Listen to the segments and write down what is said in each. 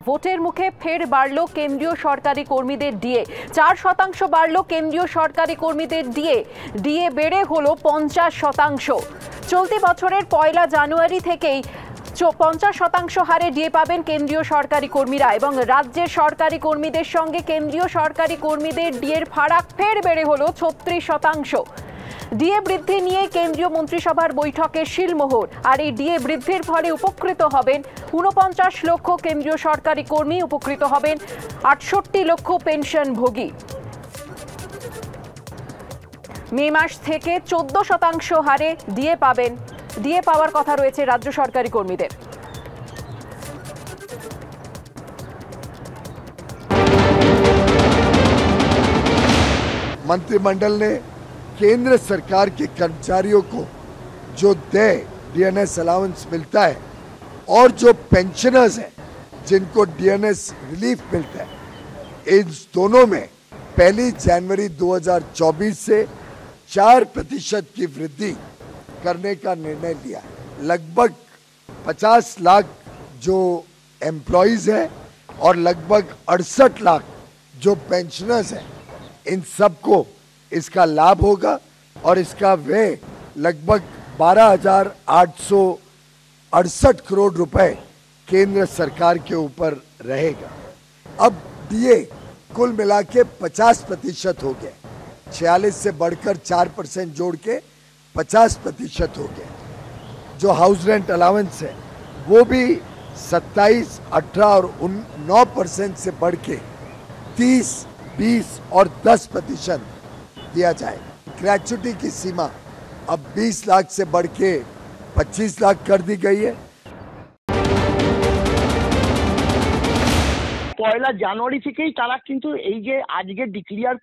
ভোটের মুখে ফের বাড়ল কেন্দ্রীয় সরকারি কর্মীদের ডিএ। 4% বাড়ল কেন্দ্রীয় সরকারি কর্মীদের ডিএ। ডিএ বেড়ে হলো 50%। চলতি বছরের 1 জানুয়ারি থেকেই 50% হারে ডিএ পাবেন কেন্দ্রীয় সরকারি কর্মীরা এবং রাজ্যের সরকারি কর্মীদের সঙ্গে কেন্দ্রীয় সরকারি কর্মীদের ডিএর ফারাক ফের বেড়ে হলো 36%। ডিএ বৃদ্ধি নিয়ে কেন্দ্রীয় মন্ত্রিসভার বৈঠকে শিলমোহর। আর এই ডিএ বৃদ্ধির ফলে উপকৃত হবেন 49 লক্ষ কেন্দ্রীয় সরকারি কর্মী, উপকৃত হবেন 68 লক্ষ পেনশনভোগী। মে মাস থেকে 14% হারে ডিএ পাবেন। ডিএ পাওয়ার কথা রয়েছে রাজ্য সরকারি কর্মীদের। मंत्रिमंडल ने केंद्र सरकार के कर्मचारियों को जो डीएनएस अलाउंस मिलता है और जो पेंशनर्स हैं जिनको डीएनएस रिलीफ मिलता है, इन दोनों में 1 जनवरी 2024 से 4% की वृद्धि करने का निर्णय लिया। लगभग 50 लाख जो एम्प्लॉइज हैं और लगभग 68 लाख जो पेंशनर्स हैं, इन सबको इसका लाभ होगा और इसका व्यय लगभग 12,868 करोड़ रुपए केंद्र सरकार के ऊपर रहेगा। अब डीए कुल मिला के 50% हो गए, 46 से बढ़कर 4% जोड़ के 50% हो गए। जो हाउस रेंट अलाउंस है वो भी 27, 18 और 9% से बढ़ के 30, 20 और 10% दिया जाएगा। ग्रेच्युटी की सीमा अब 20 लाख से बढ़ के 25 लाख कर दी गई है। 1 জানুয়ারি থেকেই তারা কিন্তু এই যে আজকে ডিক্লিয়ার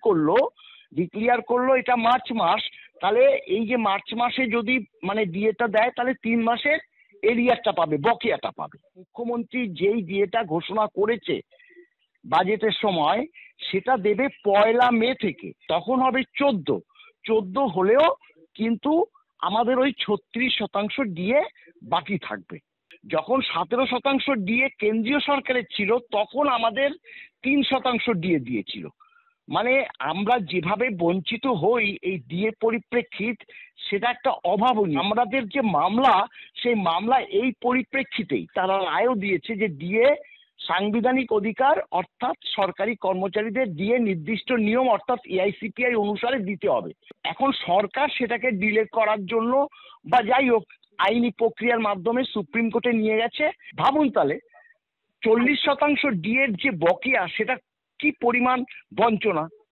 করলো এটা মার্চ মাস, তাহলে এই যে মার্চ মাসে যদি মানে ডিএটা দেয় তাহলে 3 মাসের এরিয়ারটা পাবে, বকেয়াটা পাবে। মুখ্যমন্ত্রী যেই ডিএটা ঘোষণা করেছে বাজেটের সময় সেটা দেবে 1 মে থেকে, তখন হবে 14 হলেও কিন্তু আমাদের ওই 36% ডিএ বাকি থাকবে। যখন 17% ডিএ কেন্দ্রীয় সরকারের ছিল তখন আমাদের 3% ডিএ দিয়েছিল। মানে আমরা যেভাবে বঞ্চিত হই এই ডিএ পরিপ্রেক্ষিত, সেটা একটা অভাবনীয়। আমাদের যে মামলা, সেই মামলা এই পরিপ্রেক্ষিতেই তারা রায়ও দিয়েছে যে ডিএ সাংবিধানিক অধিকার, অর্থাৎ সরকারি কর্মচারীদের ডিএ নির্দিষ্ট নিয়ম অর্থাৎ এআইসিপিআই অনুসারে দিতে হবে। এখন সরকার সেটাকে ডিলে করার জন্য বা যাই হোক আইনি প্রক্রিয়ার মাধ্যমে সুপ্রিম কোর্টে নিয়ে গেছে। ভাবুন তাহলে 40% ডিএর যে বকেয়া, সেটা কি পরিমাণ বঞ্চনা।